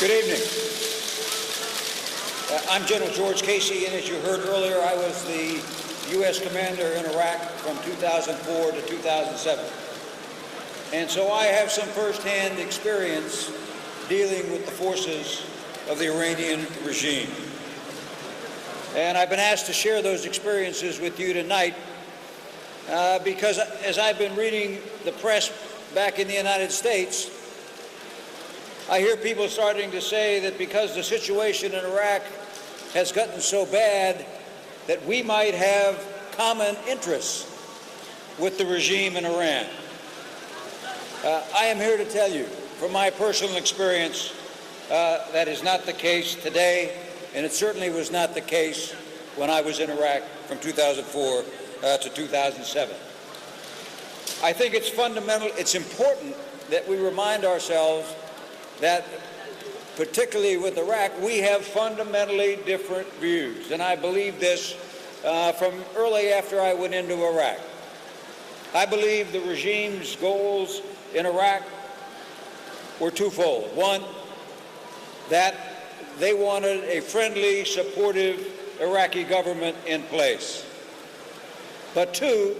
Good evening. I'm General George Keysi, and as you heard earlier, I was the U.S. commander in Iraq from 2004 to 2007. And so I have some firsthand experience dealing with the forces of the Iranian regime. And I've been asked to share those experiences with you tonight because as I've been reading the press back in the United States, I hear people starting to say that because the situation in Iraq has gotten so bad that we might have common interests with the regime in Iran. I am here to tell you, from my personal experience, that is not the case today, and it certainly was not the case when I was in Iraq from 2004 to 2007. I think it's important that we remind ourselves that, particularly with Iraq, we have fundamentally different views, and I believe this from early after I went into Iraq. I believe the regime's goals in Iraq were twofold. One, that they wanted a friendly, supportive Iraqi government in place. But two,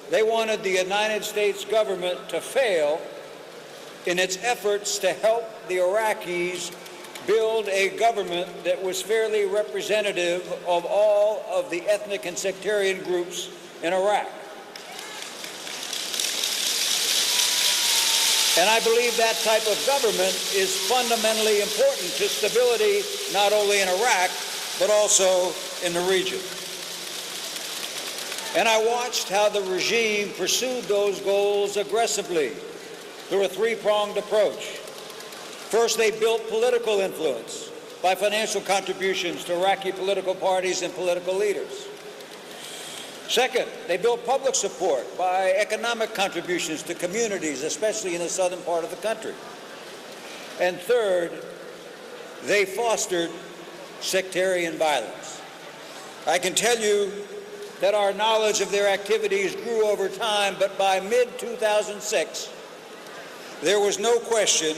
they wanted the United States government to fail in its efforts to help the Iraqis build a government that was fairly representative of all of the ethnic and sectarian groups in Iraq. And I believe that type of government is fundamentally important to stability, not only in Iraq, but also in the region. And I watched how the regime pursued those goals aggressively through a three-pronged approach. First, they built political influence by financial contributions to Iraqi political parties and political leaders. Second, they built public support by economic contributions to communities, especially in the southern part of the country. And third, they fostered sectarian violence. I can tell you that our knowledge of their activities grew over time, but by mid-2006, there was no question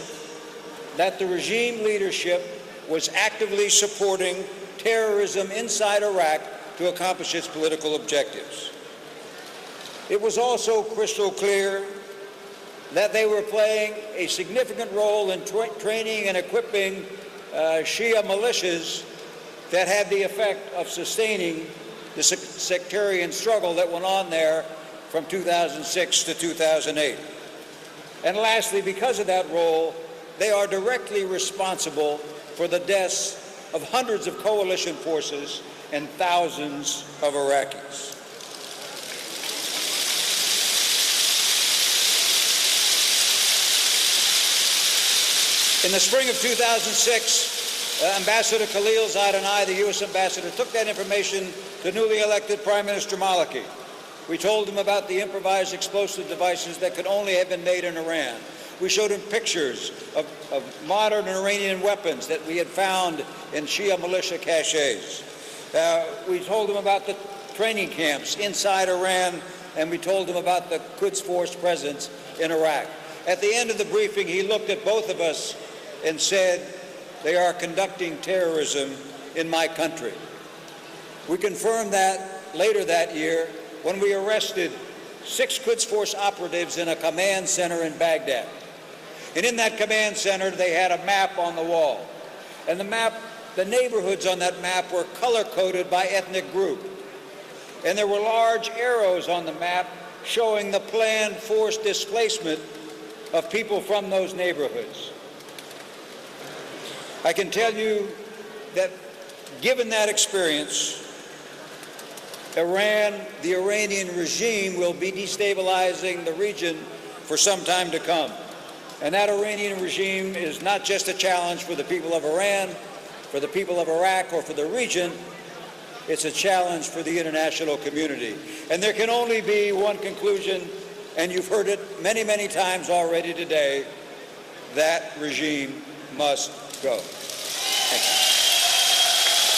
that the regime leadership was actively supporting terrorism inside Iraq to accomplish its political objectives. It was also crystal clear that they were playing a significant role in training and equipping Shia militias that had the effect of sustaining the sectarian struggle that went on there from 2006 to 2008. And lastly, because of that role, they are directly responsible for the deaths of hundreds of coalition forces and thousands of Iraqis. In the spring of 2006, Ambassador Khalilzad and I, the U.S. ambassador, took that information to newly elected Prime Minister Maliki. We told him about the improvised explosive devices that could only have been made in Iran. We showed him pictures of modern Iranian weapons that we had found in Shia militia caches. We told him about the training camps inside Iran, and we told him about the Quds Force presence in Iraq. At the end of the briefing, he looked at both of us and said, "They are conducting terrorism in my country." We confirmed that later that year when we arrested 6 Quds Force operatives in a command center in Baghdad. And in that command center, they had a map on the wall. And the neighborhoods on that map were color-coded by ethnic group. And there were large arrows on the map showing the planned forced displacement of people from those neighborhoods. I can tell you that given that experience, Iran, the Iranian regime, will be destabilizing the region for some time to come. And that Iranian regime is not just a challenge for the people of Iran, for the people of Iraq, or for the region. It's a challenge for the international community. And there can only be one conclusion, and you've heard it many, many times already today: that regime must go. Thank you.